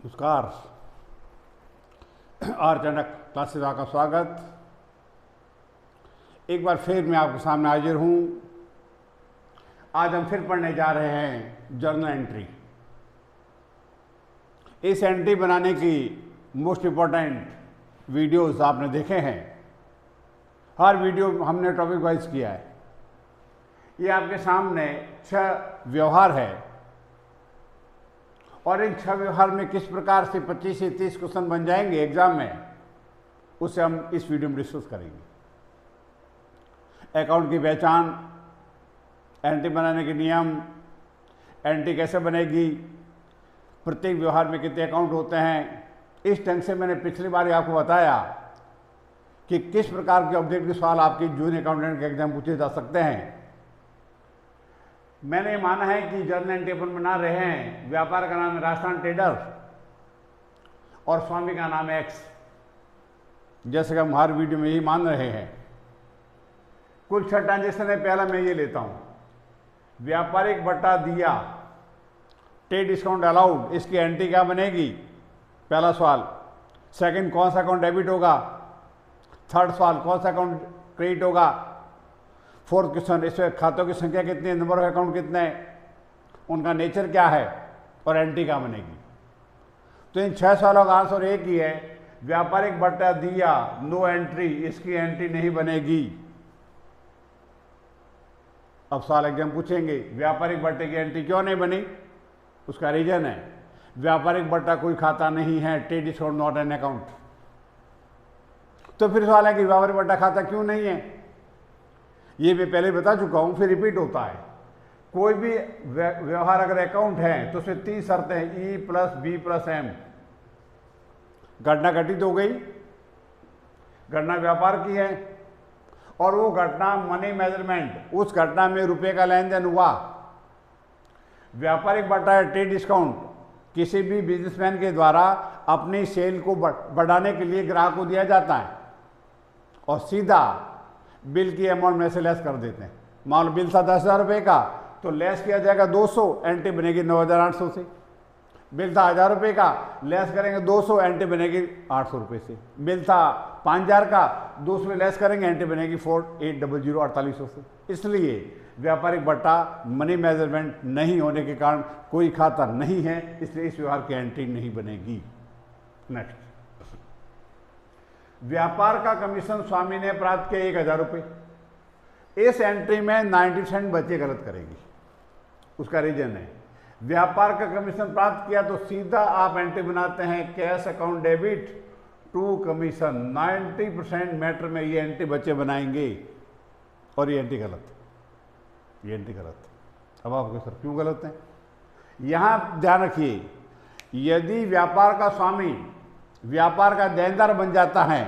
नमस्कार। Are Chandak classes का स्वागत। एक बार फिर मैं आपके सामने हाजिर हूँ। आज हम फिर पढ़ने जा रहे हैं जर्नल एंट्री। इस एंट्री बनाने की मोस्ट इम्पॉर्टेंट वीडियोस आपने देखे हैं। हर वीडियो हमने टॉपिक वाइज किया है। ये आपके सामने 6 व्यवहार है और इन 6 व्यवहार में किस प्रकार से 25 से 30 क्वेश्चन बन जाएंगे एग्जाम में, उसे हम इस वीडियो में डिस्कस करेंगे। अकाउंट की पहचान, एंट्री बनाने के नियम, एंट्री कैसे बनेगी, प्रत्येक व्यवहार में कितने अकाउंट होते हैं। इस ढंग से मैंने पिछली बार आपको बताया कि किस प्रकार के ऑब्जेक्टिव सवाल आपके जूनियर अकाउंटेंट के एग्जाम पूछे जा सकते हैं। मैंने माना है कि जर्नल एंट्री अपन बना रहे हैं। व्यापार का नाम है राजस्थान ट्रेडर और स्वामी का नाम है एक्स, जैसे कि हम हर वीडियो में यही मान रहे हैं। कुल 6 ट्रांजेक्शन है। पहला मैं ये लेता हूं, व्यापारिक बट्टा दिया, ट्रेड डिस्काउंट अलाउड, इसकी एंट्री क्या बनेगी? पहला सवाल। सेकंड, कौन सा अकाउंट डेबिट होगा? थर्ड सवाल, कौन सा अकाउंट क्रेडिट होगा? फोर्थ क्वेश्चन, इसमें खातों की संख्या कितनी है, नंबर ऑफ अकाउंट कितने हैं, उनका नेचर क्या है और एंट्री क्या बनेगी। तो इन 6 सवालों का आंसर एक ही है, व्यापारिक बट्टा दिया, नो एंट्री, इसकी एंट्री नहीं बनेगी। अब सवाल एग्जाम पूछेंगे, व्यापारिक बट्टे की एंट्री क्यों नहीं बनी? उसका रीजन है व्यापारिक बट्टा कोई खाता नहीं है, trade discount not an account. तो फिर सवाल है कि व्यापारिक बट्टा खाता क्यों नहीं है? ये मैं पहले बता चुका हूं, फिर रिपीट होता है। कोई भी व्यवहार अगर अकाउंट है तो उसमें 3 शर्तें हैं, E + B + M। घटना घटित हो गई, घटना व्यापार की है और वो घटना मनी मेजरमेंट, उस घटना में रुपए का लेन देन हुआ। व्यापारिक बट्टा है ट्रेड डिस्काउंट, किसी भी बिजनेसमैन के द्वारा अपनी सेल को बढ़ाने के लिए ग्राहक को दिया जाता है और सीधा बिल की अमाउंट में से लेस कर देते हैं। मान लो बिल था 10,000 रुपये का, तो लेस किया जाएगा 200, एंट्री बनेगी 9,800 से। बिल था 1,000 रुपये का, लेस करेंगे 200, एंट्री बनेगी 800 रुपये से। बिल था 5,000 का, 200 में लेस करेंगे, एंट्री बनेगी 4,800 से। इसलिए व्यापारिक बट्टा मनी मेजरमेंट नहीं होने के कारण कोई खाता नहीं है, इसलिए इस व्यवहार की एंट्री नहीं बनेगी। नेक्स्ट, व्यापार का कमीशन स्वामी ने प्राप्त किया 1,000 रुपये। इस एंट्री में 90% बच्चे गलत करेंगे। उसका रीजन है व्यापार का कमीशन प्राप्त किया तो सीधा आप एंट्री बनाते हैं cash account debit to commission. 90% matter में ये एंट्री बच्चे बनाएंगे और ये एंट्री गलत, ये एंट्री गलत। अब आपके सर क्यों गलत है? यहां ध्यान रखिए, यदि व्यापार का स्वामी व्यापार का देनदार बन जाता है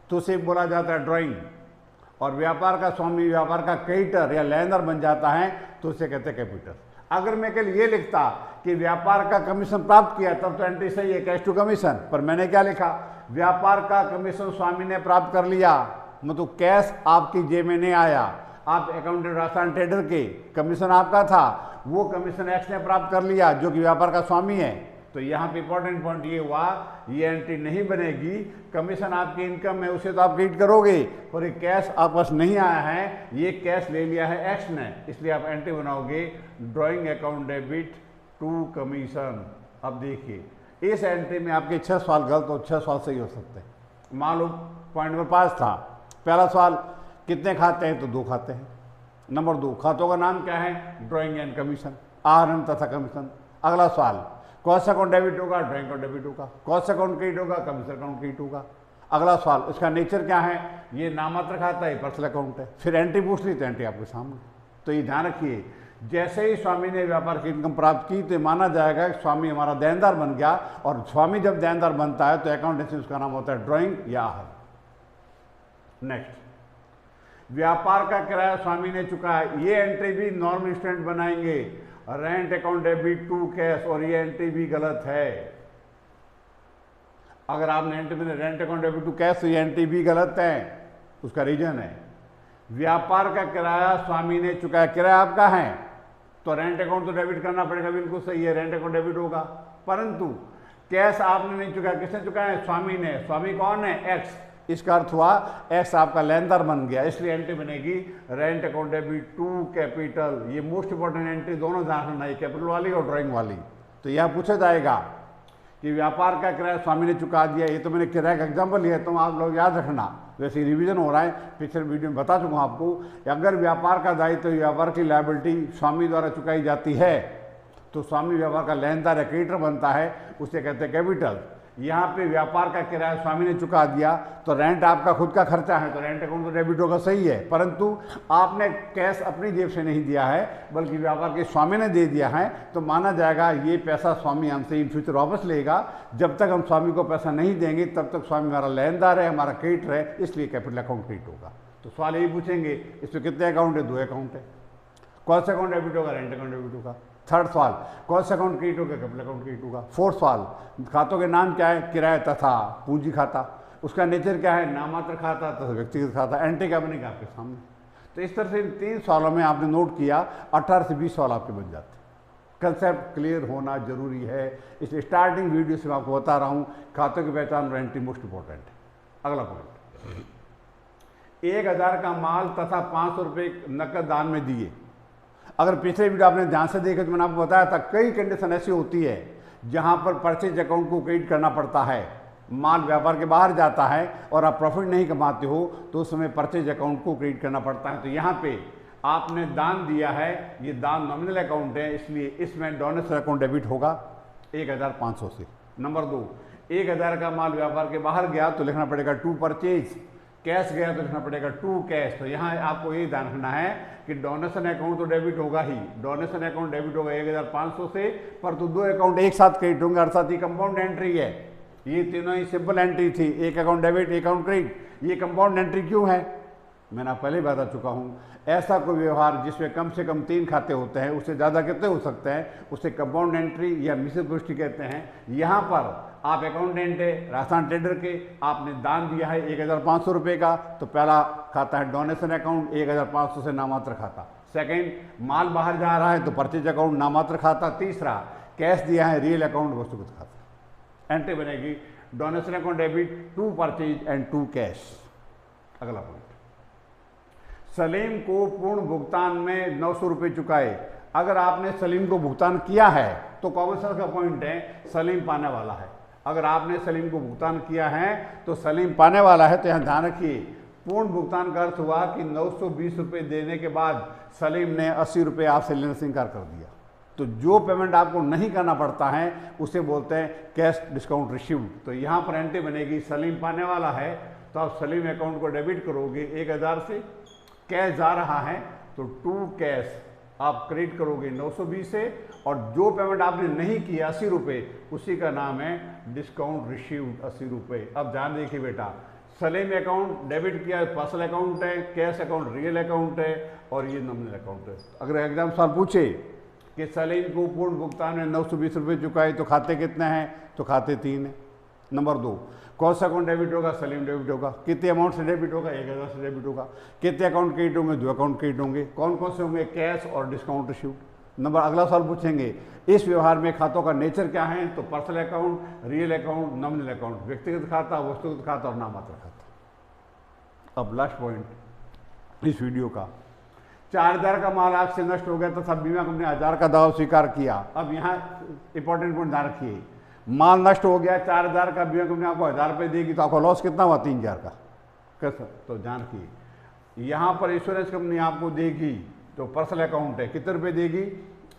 तो उसे बोला जाता है ड्राइंग, और व्यापार का स्वामी व्यापार का क्रेडिटर या लेनदार बन जाता है तो उसे कहते हैं कैपिटल। अगर मैं कल ये लिखता कि व्यापार का कमीशन प्राप्त किया तब तो एंट्री सही है, कैश टू कमीशन, पर मैंने क्या लिखा, व्यापार का कमीशन स्वामी ने प्राप्त कर लिया, मतलब कैश आपकी जेब में नहीं आया। आप अकाउंटेंट राजस्थान ट्रेडर के, कमीशन आपका था, वो कमीशन एक्स ने प्राप्त कर लिया जो कि व्यापार का स्वामी है। तो यहाँ पे इंपॉर्टेंट पॉइंट ये हुआ, ये एंट्री नहीं बनेगी। कमीशन आपकी इनकम है, उसे तो आप क्रेडिट करोगे, और ये कैश आपके पास नहीं आया है, ये कैश ले लिया है एक्स ने, इसलिए आप एंट्री बनाओगे drawing account debit to commission. अब देखिए, इस एंट्री में आपके 6 सवाल गलत और 6 सवाल सही हो सकते हैं। मान लो पॉइंट नंबर 5 था, पहला सवाल कितने खाते हैं, तो 2 खाते हैं। नंबर 2, खातों का नाम क्या है? ड्राइंग एंड कमीशन, आहरण तथा कमीशन। अगला सवाल, कौन सा अकाउंट डेबिट होगा? ड्राइंग अकाउंट डेबिट होगा। कौन सा अकाउंट क्रेडिट होगा? कमीशन अकाउंट क्रेडिट होगा। अगला सवाल, इसका नेचर क्या है? ये नाममात्र खाता है, पर्सनल अकाउंट है। फिर एंट्री पूछ ली तो एंट्री आपके सामने। तो ये ध्यान रखिए, जैसे ही स्वामी ने व्यापार की इनकम प्राप्त की तो माना जाएगा कि स्वामी हमारा देनदार बन गया, और स्वामी जब देनदार बनता है तो अकाउंटेंसी उसका नाम होता है ड्राइंग या आहरण। नेक्स्ट, व्यापार का किराया स्वामी ने चुकाया, ये एंट्री भी नॉर्मल इंस्टेंट बनाएंगे, rent account debit to cash, और ये एंट्री भी गलत है। अगर आपने एंट्री में rent account debit to cash, तो ये एंट्री भी गलत है। उसका रीजन है व्यापार का किराया स्वामी ने चुकाया, किराया आपका है तो रेंट अकाउंट तो डेबिट करना पड़ेगा, बिल्कुल सही है, रेंट अकाउंट डेबिट होगा। परंतु कैश आपने नहीं चुकाया, किसने चुकाया है? स्वामी ने। स्वामी कौन है? एक्स। इसका अर्थ हुआ एक्स आपका लेनदार बन गया, इसलिए एंट्री बनेगी rent account debit to capital. ये मोस्ट इंपॉर्टेंट एंट्री दोनों ध्यान रखना है, कैपिटल वाली और ड्राइंग वाली। तो यह पूछा जाएगा कि व्यापार का किराया स्वामी ने चुका दिया। ये तो मैंने किराए का एग्जाम्पल लिया, तो आप लोग याद रखना, वैसे रिवीजन हो रहा है, पिछले वीडियो में बता चुका हूँ आपको। अगर व्यापार का दायित्व तो व्यापार की लायबिलिटी स्वामी द्वारा चुकाई जाती है तो स्वामी व्यापार का लेनदार या क्रेडिटर बनता है, उसे कहते हैं कैपिटल। यहाँ पे व्यापार का किराया स्वामी ने चुका दिया तो रेंट आपका खुद का खर्चा है, तो रेंट अकाउंट तो डेबिट होगा, सही है। परंतु आपने कैश अपनी जेब से नहीं दिया है बल्कि व्यापार के स्वामी ने दे दिया है, तो माना जाएगा ये पैसा स्वामी हमसे इन फ्यूचर वापस लेगा। जब तक हम स्वामी को पैसा नहीं देंगे तब तक स्वामी हमारा लेनदार है, हमारा क्रेडिटर है, इसलिए कैपिटल अकाउंट क्रेडिट होगा। तो सवाल यही पूछेंगे इसमें कितने अकाउंट है? 2 अकाउंट है। कौन सा अकाउंट डेबिट होगा? रेंट अकाउंट डेबिट होगा। थर्ड सवाल, कौन सा अकाउंट क्रेडिट होगा? कैपिटल अकाउंट क्रेडिट होगा। फोर्थ सवाल, खातों के नाम क्या है? किराया तथा पूंजी खाता। उसका नेचर क्या है? नाममात्र खाता तथा व्यक्तिगत खाता। एंट्री क्या बनेगा? आपके सामने। तो इस तरह से इन 3 सवालों में आपने नोट किया, 18 से 20 सवाल आपके बन जाते हैं। कंसेप्ट क्लियर होना जरूरी है, इसलिए स्टार्टिंग वीडियो से मैं आपको बता रहा हूँ खातों की पहचान और एंट्री मोस्ट इंपॉर्टेंट है। अगला पॉइंट, 1000 का माल तथा 500 रुपये नकद दान में दिए। अगर पिछले वीडियो आपने ध्यान से देखे तो मैंने आपको बताया था कई कंडीशन ऐसी होती है जहां पर परचेज अकाउंट को क्रेडिट करना पड़ता है। माल व्यापार के बाहर जाता है और आप प्रॉफिट नहीं कमाते हो तो उस समय परचेज अकाउंट को क्रेडिट करना पड़ता है। तो यहाँ पे आपने दान दिया है, ये दान नॉमिनल अकाउंट है, इसलिए इसमें डोनेशन अकाउंट डेबिट होगा 1500 से। नंबर 2, 1000 का माल व्यापार के बाहर गया तो लिखना पड़ेगा टू परचेज। कैश गया तो लिखना पड़ेगा टू कैश। तो यहाँ आपको ये ध्यान रखना है कि डोनेशन अकाउंट तो डेबिट होगा ही, डोनेशन अकाउंट डेबिट होगा 1500 से, पर तो 2 अकाउंट एक साथ क्रेडिट होंगे, अर्थात ये कंपाउंड एंट्री है। ये तीनों ही सिंपल एंट्री थी, एक अकाउंट डेबिट एक अकाउंट क्रेडिट। ये कंपाउंड एंट्री क्यों है? मैंने पहले ही बता चुका हूँ, ऐसा कोई व्यवहार जिसमें कम से कम 3 खाते होते हैं, उससे ज़्यादा कितने हो सकते हैं, उसे कंपाउंड एंट्री या मिश्रित पुष्टि कहते हैं। यहाँ पर आप अकाउंटेंट है राजस्थान ट्रेडर के, आपने दान दिया है 1500 रुपये का, तो पहला खाता है डोनेशन अकाउंट 1500 से नामात्र खाता। सेकंड, माल बाहर जा रहा है तो परचेज अकाउंट नामात्र खाता। तीसरा, कैश दिया है रियल अकाउंट वस्तुगत खाता। एंट्री बनेगी donation account debit to purchase and to cash. अगला पॉइंट, सलीम को पूर्ण भुगतान में 900 रुपये चुकाए। अगर आपने सलीम को भुगतान किया है तो कॉमन सेंस का पॉइंट है सलीम पाने वाला है। अगर आपने सलीम को भुगतान किया है तो सलीम पाने वाला है। तो यहाँ ध्यान रखिए, पूर्ण भुगतान का अर्थ हुआ कि 920 रुपये देने के बाद सलीम ने 80 रुपये आपसे लेने से इनकार कर दिया। तो जो पेमेंट आपको नहीं करना पड़ता है उसे बोलते हैं कैश डिस्काउंट रिसीव्ड। तो यहाँ पर एंट्री बनेगी सलीम पाने वाला है तो आप सलीम अकाउंट को डेबिट करोगे 1000 से, कैश जा रहा है तो टू कैश आप क्रेडिट करोगे 920 से, और जो पेमेंट आपने नहीं किया 80 रुपये, उसी का नाम है डिस्काउंट रिसीव्ड 80 रुपये। अब ध्यान देखिए बेटा, सलीम अकाउंट डेबिट किया पर्सनल अकाउंट है, कैश अकाउंट रियल अकाउंट है, और ये नॉमिनल अकाउंट है। अगर एग्जाम सवाल पूछे कि सलीम को पूर्ण भुगतान में 920 रुपये चुकाए तो खाते कितने हैं, तो खाते 3 है। नंबर 2, कौन सा अकाउंट डेबिट होगा? सलीम डेबिट होगा। कितने अमाउंट से डेबिट होगा? 1000 से डेबिट होगा। कितने अकाउंट क्रेडिट होंगे? 2 अकाउंट क्रेडिट होंगे। कौन कौन से होंगे? कैश और डिस्काउंट रिसीव्ड। नंबर अगला सवाल पूछेंगे, इस व्यवहार में खातों का नेचर क्या है? तो personal account, real account, nominal account, व्यक्तिगत खाता, वस्तुगत खाता और नाममात्र खाता। अब लास्ट पॉइंट इस वीडियो का, 4000 का माल आग से नष्ट हो गया तथा बीमा कंपनी 1000 का दावा स्वीकार किया। अब यहाँ इंपॉर्टेंट पॉइंट ध्यान रखिए, माल नष्ट हो गया 4000 का, बीमा कंपनी आपको 1000 रुपये देगी तो आपका लॉस कितना हुआ? 3000 का। कैसा? तो ध्यान रखिए, यहाँ पर इंश्योरेंस कंपनी आपको देगी तो पर्सनल अकाउंट है, कितने रुपये देगी?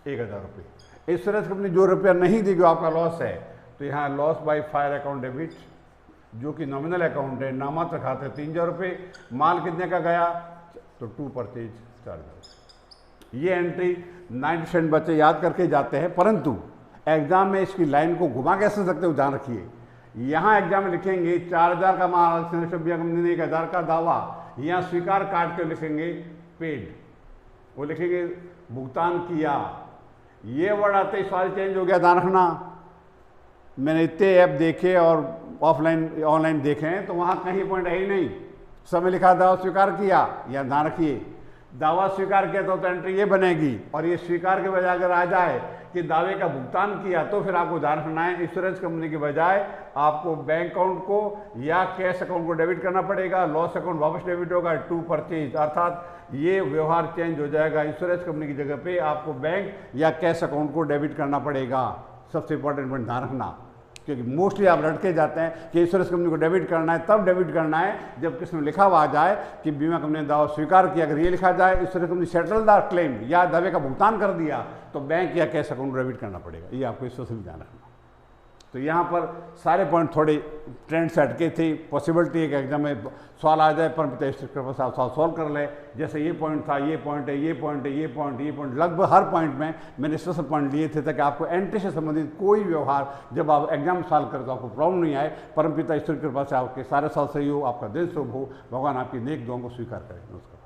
1000 रुपये। इंश्योरेंस कंपनी जो रुपया नहीं देगी आपका लॉस है, तो यहाँ loss by fire account debit, जो कि नॉमिनल अकाउंट है, नामात्र खाते 3000 रुपये। माल कितने का गया? तो टू परचेज 4000। ये एंट्री 90% बच्चे याद करके जाते हैं, परंतु एग्जाम में इसकी लाइन को घुमा कैसे सकते हो, ध्यान रखिए। यहाँ एग्जाम में लिखेंगे 4000 का माल बीमा कंपनी ने 1000 का दावा, यहाँ स्वीकार काट के लिखेंगे पेड, वो लिखेंगे भुगतान किया। ये वर्ड आते ही सवाल चेंज हो गया, ध्यान रखना। मैंने इतने ऐप देखे और ऑफलाइन ऑनलाइन देखे हैं तो वहाँ कहीं पॉइंट है ही नहीं, समय लिखा दावा स्वीकार किया। यहाँ ध्यान रखिए, दावा स्वीकार किया तो एंट्री ये बनेगी, और ये स्वीकार के बजाय अगर आ जाए कि दावे का भुगतान किया तो फिर आपको ध्यान रखना है इंश्योरेंस कंपनी के बजाय आपको बैंक अकाउंट को या कैश अकाउंट को डेबिट करना पड़ेगा, लॉस अकाउंट वापस डेबिट होगा, टू परचेज, अर्थात ये व्यवहार चेंज हो जाएगा। इंश्योरेंस कंपनी की जगह पे आपको बैंक या कैश अकाउंट को डेबिट करना पड़ेगा। सबसे इंपॉर्टेंट पॉइंट ध्यान रखना, क्योंकि मोस्टली आप लटके जाते हैं कि इंश्योरेंस कंपनी को डेबिट करना है, तब डेबिट करना है जब किसमें लिखा हुआ आ जाए कि बीमा कंपनी ने दावा स्वीकार किया। अगर ये लिखा जाए insurance company settle the claim या दावे का भुगतान कर दिया तो बैंक या कैश अकाउंट डेबिट करना पड़ेगा। ये आपको इससे भी ध्यान रखना। तो यहाँ पर सारे पॉइंट थोड़े ट्रेंड से हटके थे। पॉसिबिलिटी है कि एग्जाम में सवाल आ जाए, परमपिता ईश्वर की कृपा से आप सॉल्व कर ले। जैसे ये पॉइंट था, ये पॉइंट है, ये पॉइंट है, ये पॉइंट, ये पॉइंट, लगभग हर पॉइंट में मैंने स्पेशल पॉइंट लिए थे ताकि आपको एंट्री से संबंधित कोई व्यवहार जब आप एग्जाम सॉल्व करें तो आपको प्रॉब्लम नहीं आए। परमपिता ईश्वर की कृपा से आपके सारे साल सही हो, आपका दिन शुभ हो, भगवान आपकी नेक दुआओं को स्वीकार करें। नमस्कार।